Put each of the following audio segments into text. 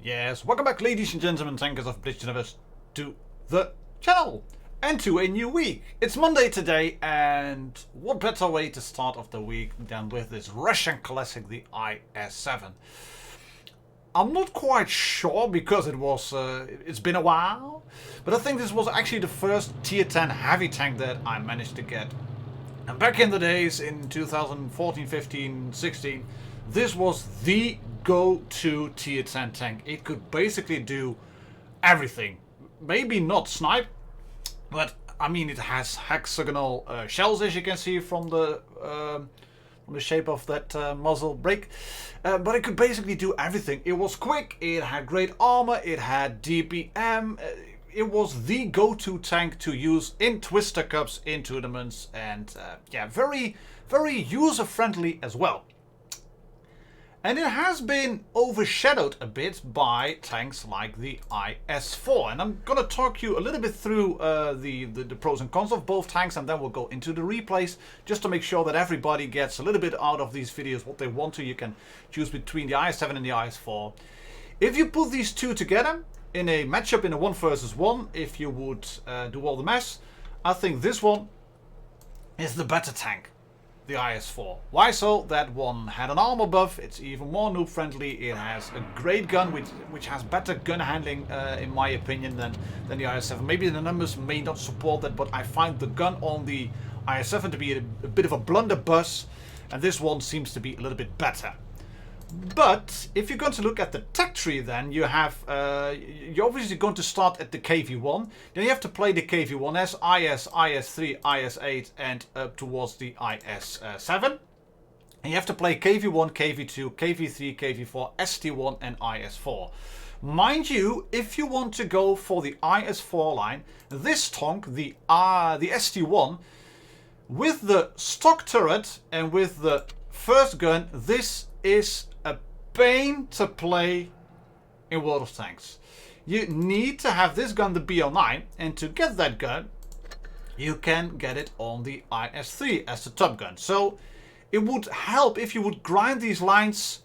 Yes, welcome back ladies and gentlemen, tankers of Blitz Universe, to the channel and to a new week. It's Monday today, and what better way to start off the week than with this Russian classic, the IS-7. I'm not quite sure because it's been a while, but I think this was actually the first tier 10 heavy tank that I managed to get. And back in the days in 2014, 15, 16, this was the go-to tier 10 tank. It could basically do everything. Maybe not snipe, but I mean it has hexagonal shells, as you can see from the shape of that muzzle brake. But it could basically do everything. It was quick, it had great armor, it had DPM. It was the go-to tank to use in Twister Cups, in tournaments, and yeah, very, very user-friendly as well. And it has been overshadowed a bit by tanks like the IS-4. And I'm going to talk you a little bit through the pros and cons of both tanks, and then we'll go into the replays, just to make sure that everybody gets a little bit out of these videos what they want to. You can choose between the IS-7 and the IS-4. If you put these two together in a matchup in a 1 versus 1, if you would do all the mess, I think this one is the better tank, the IS-4. Why so? That one had an armor buff, it's even more noob friendly, it has a great gun which has better gun handling in my opinion than the IS-7. Maybe the numbers may not support that, but I find the gun on the IS-7 to be a bit of a blunderbuss, and this one seems to be a little bit better. But if you're going to look at the tech tree, then you have you're obviously going to start at the KV1. Then you have to play the KV1S, IS, IS-3, IS-8, and up towards the IS-7. And you have to play KV1, KV2, KV3, KV4, ST1, and IS-4. Mind you, if you want to go for the IS-4 line, this tank, the ST1, with the stock turret and with the first gun, this is a pain to play in World of Tanks. You need to have this gun, the BL9, and to get that gun, you can get it on the IS-3 as the top gun. So it would help if you would grind these lines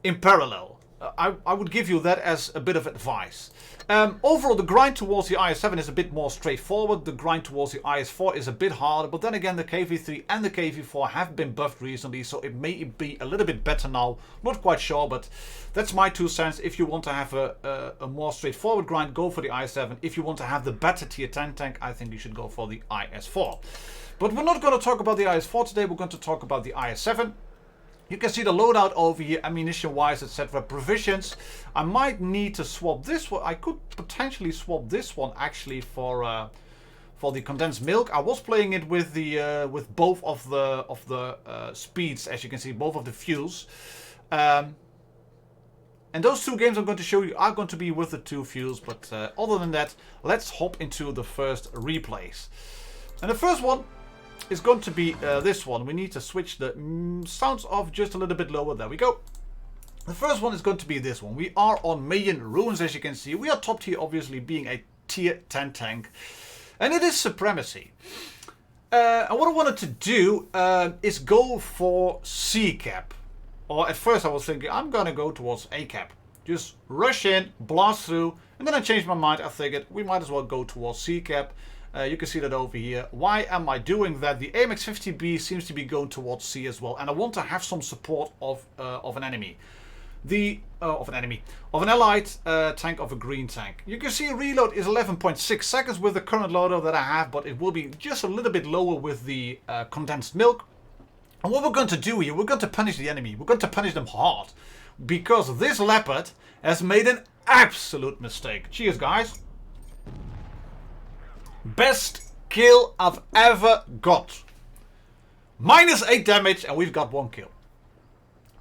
in parallel. I would give you that as a bit of advice. Overall, the grind towards the IS-7 is a bit more straightforward. The grind towards the IS-4 is a bit harder. But then again, the KV3 and the KV4 have been buffed recently, so it may be a little bit better now. Not quite sure, but that's my 2 cents. If you want to have a more straightforward grind, go for the IS-7. If you want to have the better tier 10 tank, I think you should go for the IS-4. But we're not going to talk about the IS-4 today. We're going to talk about the IS-7. You can see the loadout over here, ammunition wise, etc. Provisions. I might need to swap this one. I could potentially swap this one actually for the condensed milk. I was playing it with the with both of the speeds, as you can see, both of the fuels. And those 2 games I'm going to show you are going to be with the 2 fuels. But other than that, let's hop into the first replays. And the first one is going to be this one. We need to switch the sounds off just a little bit lower. There we go. The first one is going to be this one. We are on Mayan Ruins, as you can see. We are top tier, obviously, being a tier 10 tank. And it is Supremacy. And what I wanted to do is go for C cap. Or at first I was thinking, I'm going to go towards A cap. Just rush in, blast through. And then I changed my mind. I figured we might as well go towards C cap. You can see that over here. Why am I doing that? The AMX-50B seems to be going towards C as well, and I want to have some support of an enemy. Of an allied tank, of a green tank. You can see reload is 11.6 seconds with the current loader that I have, but it will be just a little bit lower with the condensed milk. And what we're going to do here, we're going to punish the enemy. We're going to punish them hard, because this leopard has made an absolute mistake. Cheers, guys. Best kill I've ever got. -8 damage, and we've got 1 kill.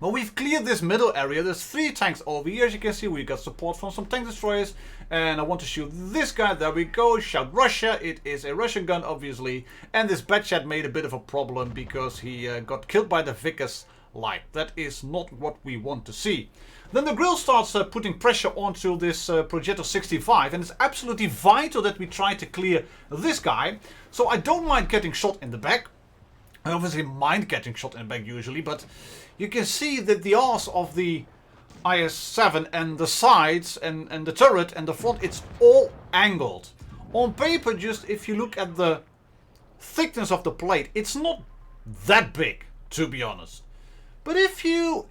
Well, we've cleared this middle area. There's 3 tanks over here, as you can see. We've got support from some tank destroyers. And I want to shoot this guy. There we go. Shout Russia. It is a Russian gun, obviously. And this Batchat made a bit of a problem because he got killed by the Vickers light. That is not what we want to see. Then the grill starts putting pressure onto this Progetto 65, and it's absolutely vital that we try to clear this guy. So I don't mind getting shot in the back. I obviously mind getting shot in the back usually, but you can see that the arse of the IS-7 and the sides and the turret and the front, it's all angled. On paper, just if you look at the thickness of the plate, it's not that big, to be honest. But if you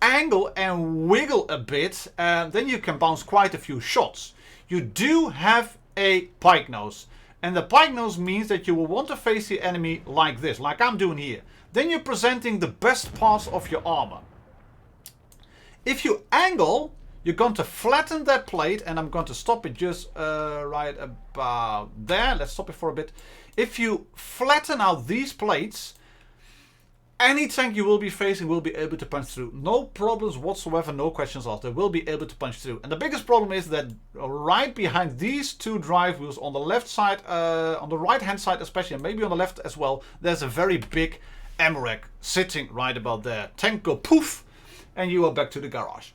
angle and wiggle a bit, then you can bounce quite a few shots. You do have a pike nose. And the pike nose means that you will want to face the enemy like this, like I'm doing here. Then you're presenting the best parts of your armor. If you angle, you're going to flatten that plate, and I'm going to stop it just right about there. Let's stop it for a bit. If you flatten out these plates, any tank you will be facing will be able to punch through. No problems whatsoever, no questions asked. They will be able to punch through. And the biggest problem is that right behind these two drive wheels on the left side, on the right hand side especially, and maybe on the left as well, there's a very big ammo rack sitting right about there. Tank go poof, and you are back to the garage.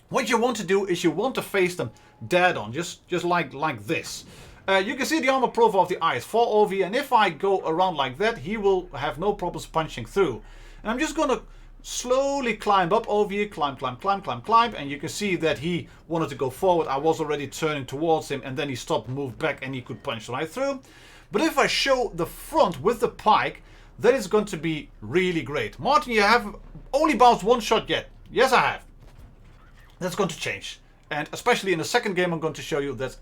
What you want to do is you want to face them dead on, just like this. You can see the armor profile of the IS-4 over here, and if I go around like that, he will have no problems punching through. And I'm just going to slowly climb up over here, climb, and you can see that he wanted to go forward. I was already turning towards him, and then he stopped, moved back, and he could punch right through. But if I show the front with the pike, that is going to be really great. Martin, you have only bounced one shot yet. Yes, I have. That's going to change. And especially in the second game I'm going to show you, that's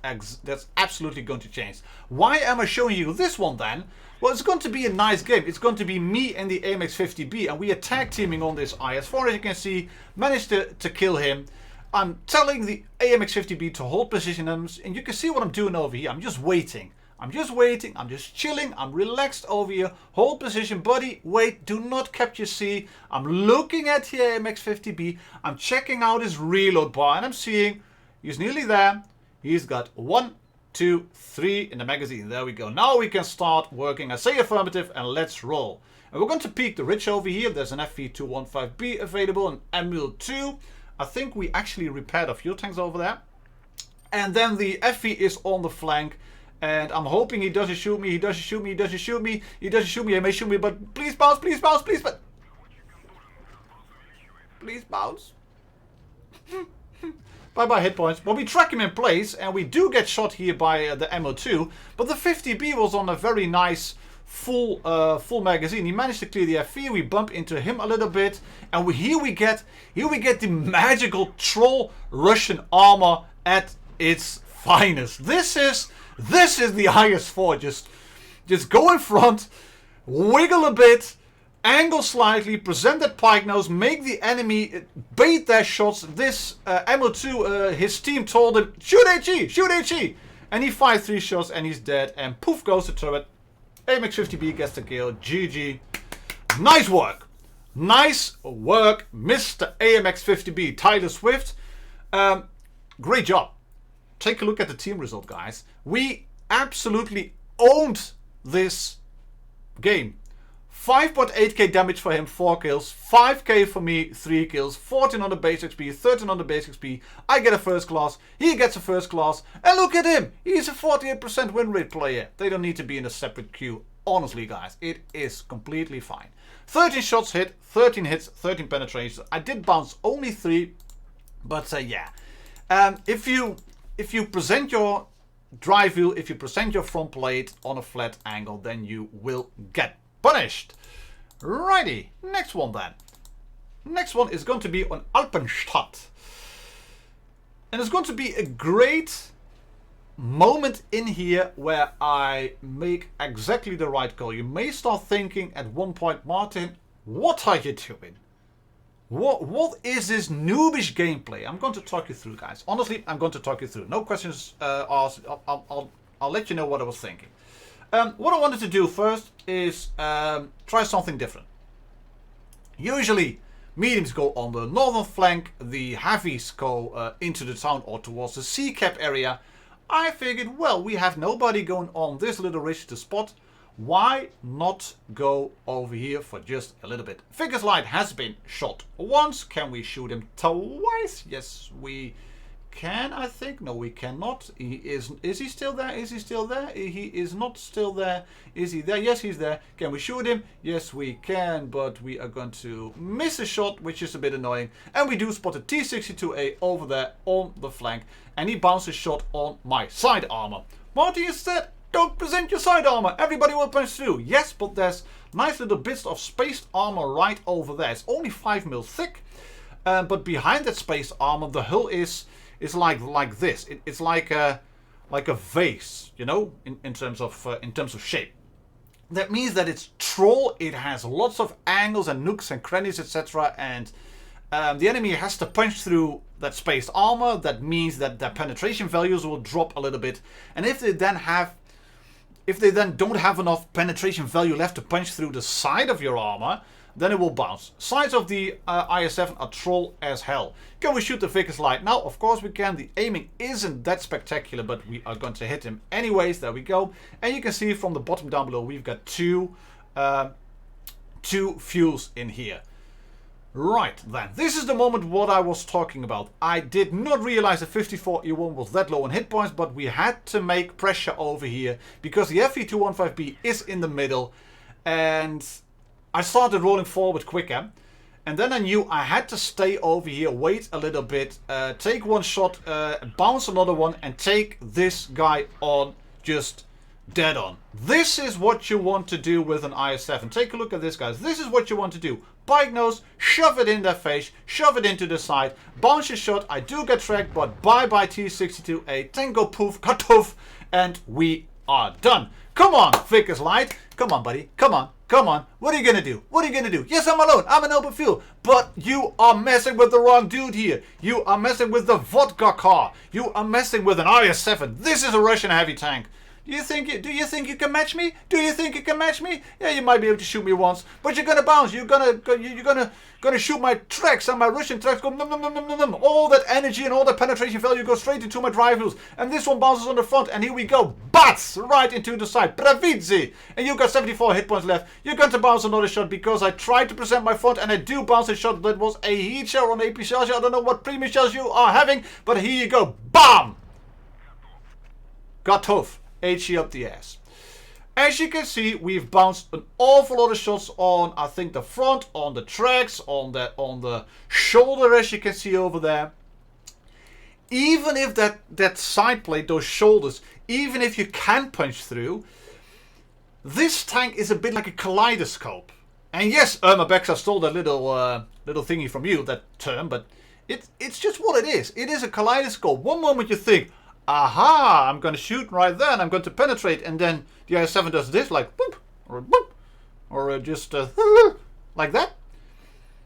absolutely going to change. Why am I showing you this one then? Well, it's going to be a nice game. It's going to be me and the AMX-50B, and we are tag teaming on this IS-4, as you can see. Managed to kill him. I'm telling the AMX-50B to hold position, and you can see what I'm doing over here. I'm just waiting. I'm just chilling, I'm relaxed over here. Hold position, buddy, wait, do not capture C. I'm looking at the AMX-50B, I'm checking out his reload bar, and I'm seeing he's nearly there. He's got 1, 2, 3 in the magazine. There we go. Now we can start working. I say affirmative, and let's roll. And we're going to peek the ridge over here. There's an FV215B available, an ML2. I think we actually repaired a few tanks over there. And then the FV is on the flank. And I'm hoping he doesn't shoot me, he doesn't shoot me, he doesn't shoot me, he doesn't shoot me, he may shoot me, but please bounce, please bounce, please bounce. Please bounce. Bye-bye hit points. Well, we track him in place, and we do get shot here by the MO2, but the 50B was on a very nice full magazine. He managed to clear the FV, we bump into him a little bit, and here we get the magical troll Russian armor at its finest. This is the IS-4. Just go in front, wiggle a bit, angle slightly, present that pike nose, make the enemy bait their shots. This MO2, his team told him, shoot HE, shoot HE. And he fired 3 shots and he's dead. And poof goes the turret. AMX-50B gets the kill. GG. Nice work. Nice work, Mr. AMX-50B. Tyler Swift. Great job. Take a look at the team result, guys. We absolutely owned this game. 5.8k damage for him, 4 kills. 5k for me, 3 kills. 14 on the base XP, 13 on the base XP. I get a first class. He gets a first class. And look at him. He's a 48% win rate player. They don't need to be in a separate queue. Honestly, guys, it is completely fine. 13 shots hit, 13 hits, 13 penetrations. I did bounce only 3. But yeah. If you present your drive wheel, if you present your front plate on a flat angle, then you will get punished. Righty, next one then. Next one is going to be on Alpenstadt. And it's going to be a great moment in here where I make exactly the right call. You may start thinking at one point, Martin, what are you doing? What is this noobish gameplay? I'm going to talk you through, guys. Honestly, I'm going to talk you through. No questions asked. I'll let you know what I was thinking. What I wanted to do first is try something different. Usually, mediums go on the northern flank. The heavies go into the town or towards the sea cap area. I figured, well, we have nobody going on this little ridge to spot. Why not go over here for just a little bit? Vickers Light has been shot once. Can we shoot him twice? Yes, we can, I think. No, we cannot. Is he still there? Is he still there? He is not still there. Is he there? Yes, he's there. Can we shoot him? Yes, we can, but we are going to miss a shot, which is a bit annoying. And we do spot a T-62A over there on the flank, and he bounces a shot on my side armor. Marty said, don't present your side armor. Everybody will punch through. Yes, but there's nice little bits of spaced armor right over there. It's only 5 mil thick. But behind that spaced armor, the hull is like this. It's like a vase, you know, in terms of shape. That means that it's troll. It has lots of angles and nooks and crannies, etc. And the enemy has to punch through that spaced armor. That means that their penetration values will drop a little bit. And if they then don't have enough penetration value left to punch through the side of your armor, then it will bounce. Sides of the IS-7 are troll as hell. Can we shoot the Vickers light? Now, of course we can. The aiming isn't that spectacular, but we are going to hit him anyways. There we go. And you can see from the bottom down below, we've got two fuels in here. Right then, this is the moment what I was talking about. I did not realize the 54 E1 was that low in hit points, but we had to make pressure over here because the FE215B is in the middle, and I started rolling forward quicker, and then I knew I had to stay over here, wait a little bit, take one shot, bounce another one, and take this guy on just dead on. This is what you want to do with an IS-7. Take a look at this, guys. This is what you want to do. Pike nose, shove it in their face, shove it into the side, bounce your shot. I do get tracked, but bye-bye T-62A, tango poof, cut off, and we are done. Come on, Vickers light. Come on, buddy. Come on. Come on. What are you going to do? What are you going to do? Yes, I'm alone. I'm an open field. But you are messing with the wrong dude here. You are messing with the vodka car. You are messing with an IS-7. This is a Russian heavy tank. Do you think you can match me? Do you think you can match me? Yeah, you might be able to shoot me once, but you're gonna bounce. You're gonna shoot my tracks, and my Russian tracks go num num num num num num. All that energy and all that penetration value goes straight into my drive wheels, and this one bounces on the front, and here we go, bats right into the side. Pravidzi, and you got 74 hit points left. You're going to bounce another shot because I tried to present my front, and I do bounce a shot that was a heat shell on AP shells. I don't know what premium shells you are having, but here you go, bam. Got tough. HE up the ass. As you can see, we've bounced an awful lot of shots on, I think, the front, on the tracks, on the shoulder, as you can see over there. Even if that side plate, those shoulders, even if you can punch through, this tank is a bit like a kaleidoscope. And yes, Bex, I stole that little thingy from you, that term, but it's just what it is. It is a kaleidoscope. One moment you think, aha, I'm going to shoot right there and I'm going to penetrate, and then the IS-7 does this, like boop, or just like that.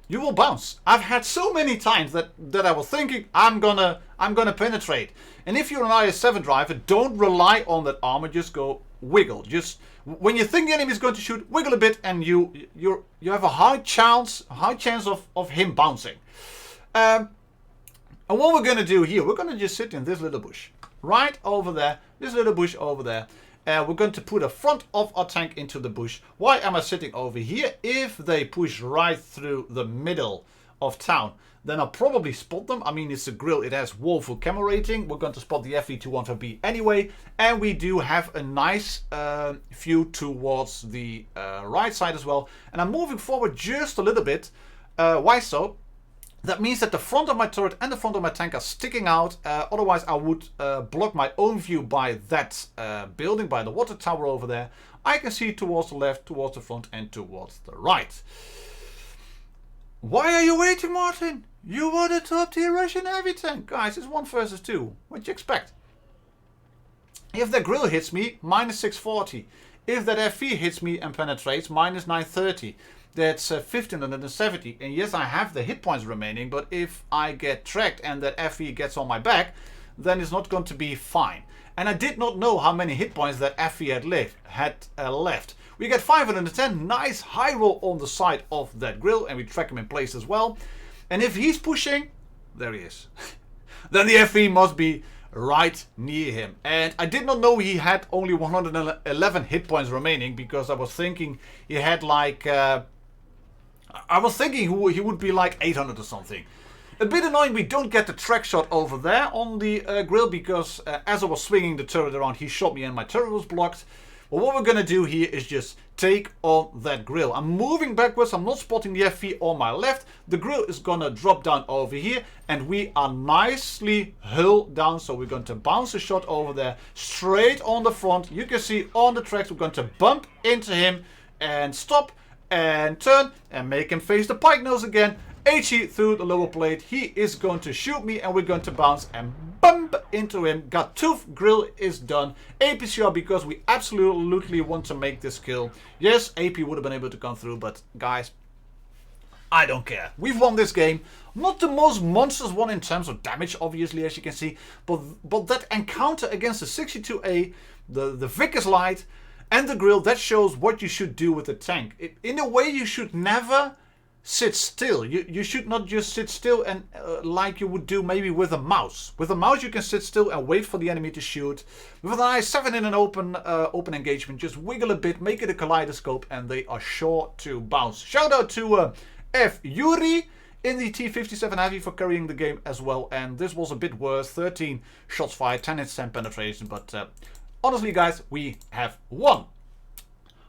You will bounce. I've had so many times that I was thinking I'm gonna penetrate. And if you're an IS-7 driver, don't rely on that armor. Just go wiggle. Just when you think the enemy is going to shoot, wiggle a bit, and you have a high chance of him bouncing. And what we're gonna do here, we're gonna just sit in this little bush. Right over there, this little bush over there. We're going to put a front of our tank into the bush. Why am I sitting over here? If they push right through the middle of town, then I'll probably spot them. I mean, it's a grill, it has woeful camo rating. We're going to spot the FE215B anyway. And we do have a nice view towards the right side as well. And I'm moving forward just a little bit. Why so? That means that the front of my turret and the front of my tank are sticking out. Otherwise, I would block my own view by that building, by the water tower over there. I can see towards the left, towards the front, and towards the right. Why are you waiting, Martin? You want a top tier Russian heavy tank. Guys, it's 1 versus 2. What do you expect? If the grill hits me, minus 640. If that FE hits me and penetrates, minus 930. That's 1570, and yes, I have the hit points remaining, but if I get tracked and that FE gets on my back, then it's not going to be fine. And I did not know how many hit points that FE had left. We get 510, nice high roll on the side of that grill, and we track him in place as well. And if he's pushing, there he is. Then the FE must be right near him. And I did not know he had only 111 hit points remaining, because I was thinking he had like... I was thinking he would be like 800 or something. A bit annoying we don't get the track shot over there on the grill because as I was swinging the turret around, he shot me and my turret was blocked. But what we're going to do here is just take on that grill. I'm moving backwards. I'm not spotting the FV on my left. The grill is going to drop down over here. And we are nicely hull down. So we're going to bounce a shot over there straight on the front. You can see on the tracks we're going to bump into him and stop and turn and make him face the pike nose again. HE through the lower plate. He is going to shoot me and we're going to bounce and bump into him. Got tooth, grill is done. APCR because we absolutely want to make this kill. Yes, AP would have been able to come through, but guys, I don't care. We've won this game. Not the most monstrous one in terms of damage, obviously, as you can see, but that encounter against the 62A, the Vickers light, and the grill, that shows what you should do with the tank. In a way, you should never sit still. You should not just sit still and like you would do maybe with a mouse. With a mouse you can sit still and wait for the enemy to shoot. With an IS-7 in an open engagement, just wiggle a bit, make it a kaleidoscope, and they are sure to bounce. Shout out to F. Yuri in the T57 Heavy for carrying the game as well. And this was a bit worse. 13 shots fired, 10 hits, 10 penetration. But honestly, guys, we have won.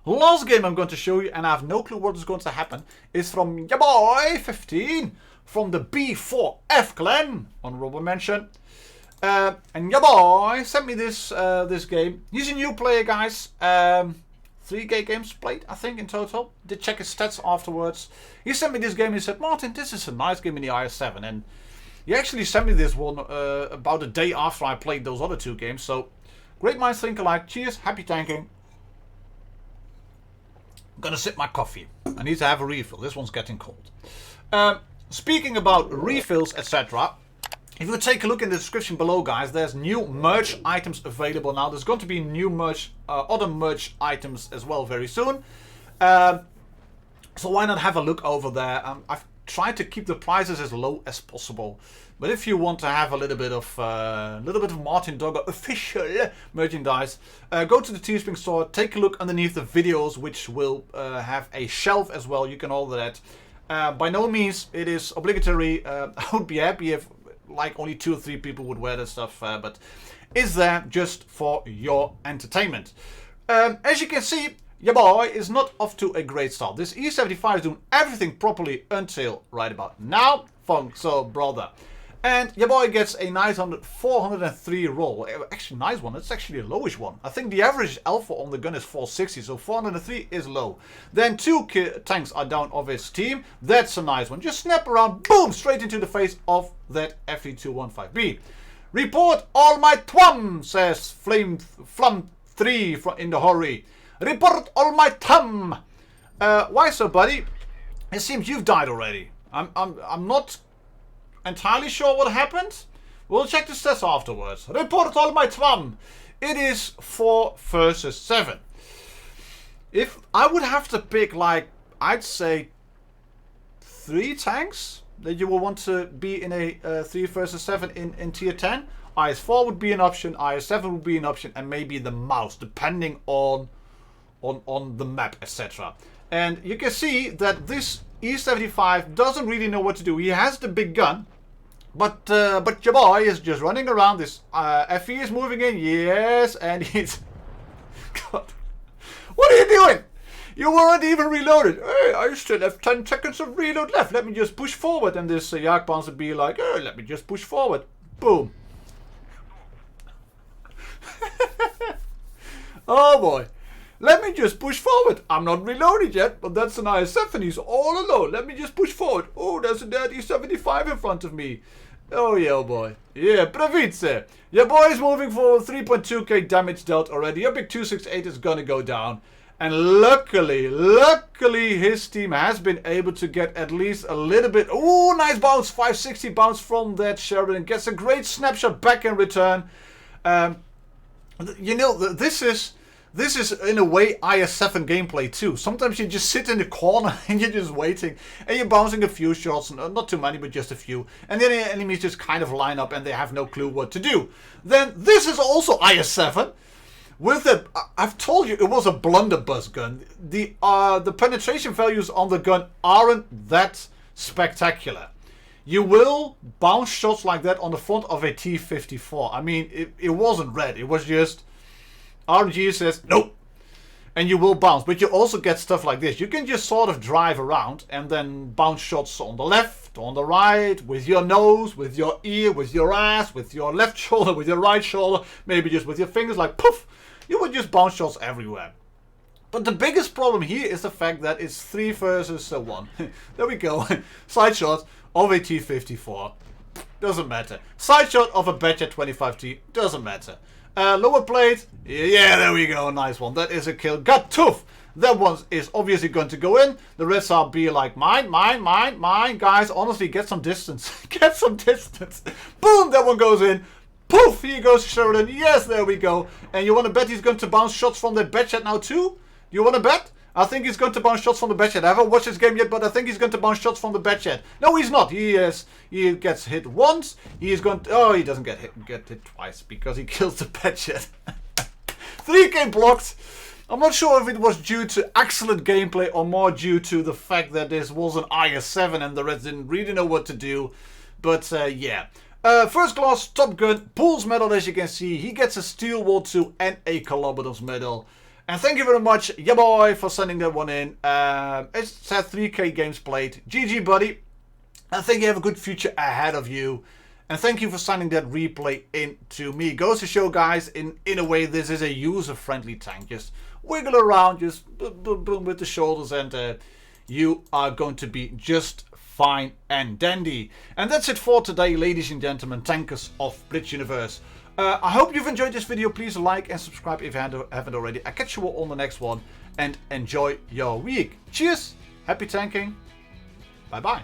Last game I'm going to show you, and I have no clue what is going to happen, is from ya boy 15 from the B4F clan. Honorable mention. And ya boy sent me this this game. He's a new player, guys. 3 games played, I think, in total. Did check his stats afterwards. He sent me this game and he said, Martin, this is a nice game in the IS-7. And he actually sent me this one about a day after I played those other 2 games. So, great minds think alike. Cheers, happy tanking. I'm gonna sip my coffee. I need to have a refill. This one's getting cold. Speaking about refills, etc. If you take a look in the description below, guys, there's new merch items available now. There's going to be new merch, other merch items as well very soon. So why not have a look over there? I've tried to keep the prices as low as possible. But if you want to have a little bit of Martin Dogger official merchandise, go to the Teespring store, take a look underneath the videos, which will have a shelf as well. You can order that. By no means it is obligatory. I would be happy if like only 2 or 3 people would wear that stuff, but it's there just for your entertainment. As you can see, your boy is not off to a great start. This E75 is doing everything properly until right about now. Funk so brother. And your boy gets a nice 403 roll. Actually, nice one. It's actually a lowish one. I think the average alpha on the gun is 460, so 403 is low. Then 2 tanks are down of his team. That's a nice one. Just snap around, boom, straight into the face of that FE215B. Report all my twum, says Flum 3 in the hurry. Report all my tum. Why so, buddy? It seems you've died already. I'm not entirely sure what happened. We'll check the stats afterwards. Report all my twum. It is 4 versus 7. If I would have to pick, like, I'd say 3 tanks that you will want to be in a 3 versus 7 in tier 10. IS-4 would be an option, IS-7 would be an option, and maybe the mouse, depending on the map, etc. And you can see that this E75 doesn't really know what to do. He has the big gun, but your boy is just running around. This FE is moving in, yes, and he's... God, what are you doing? You weren't even reloaded. Hey, I still have 10 seconds of reload left. Let me just push forward. And this Jagdpanzer would be like, hey, let me just push forward. Boom. Oh boy. Let me just push forward. I'm not reloaded yet, but that's an IS-7. He's all alone. Let me just push forward. Oh, there's a dead E75 in front of me. Oh, yeah, boy. Yeah, Pravice. Your boy is moving forward. 3.2k damage dealt already. Your big 268 is gonna go down. And luckily, his team has been able to get at least a little bit. Oh, nice bounce. 560 bounce from that Sheridan. Gets a great snapshot back in return. You know, this is in a way IS-7 gameplay too. Sometimes you just sit in the corner and you're just waiting. And you're bouncing a few shots. Not too many, but just a few. And then the enemies just kind of line up and they have no clue what to do. Then this is also IS-7. With the, I've told you, it was a blunderbuss gun. The penetration values on the gun aren't that spectacular. you will bounce shots like that on the front of a T-54. I mean, it wasn't red. It was just RNG says nope. And you will bounce. But you also get stuff like this. You can just sort of drive around and then bounce shots on the left, on the right, with your nose, with your ear, with your ass, with your left shoulder, with your right shoulder, maybe just with your fingers, like poof. You would just bounce shots everywhere. But the biggest problem here is the fact that it's 3 versus 1. There we go. Side shot of a T-54. Doesn't matter. Side shot of a Badger 25T. Doesn't matter. Lower plate. Yeah, there we go. Nice one. That is a kill. Got tough. That one is obviously going to go in. The rest are be like mine. Guys, honestly, get some distance. Get some distance. Boom, that one goes in. Poof, here goes Sheridan. Yes, there we go. And you want to bet he's going to bounce shots from the Badger now too? You want to bet? I think he's going to bounce shots from the Badger. I haven't watched this game yet, but I think he's going to bounce shots from the Badger. No, he's not. He gets hit once. He is going to... Oh, he doesn't get hit twice because he kills the Badger. 3k blocked. I'm not sure if it was due to excellent gameplay or more due to the fact that this was an IS-7 and the Reds didn't really know what to do. But yeah. First class Top Gun Pools medal, as you can see. He gets a Steel Wall 2 and a Kilometers medal. And thank you very much, yeah boy, for sending that one in. It said 3k games played. GG, buddy. I think you have a good future ahead of you. And thank you for sending that replay in to me. Goes to show, guys, in a way, this is a user-friendly tank. Just wiggle around, just boom with the shoulders, and you are going to be just fine and dandy. And that's it for today, ladies and gentlemen, tankers of Blitz Universe. I hope you've enjoyed this video. Please like and subscribe if you haven't already. I'll catch you all on the next one and enjoy your week. Cheers. Happy tanking. Bye-bye.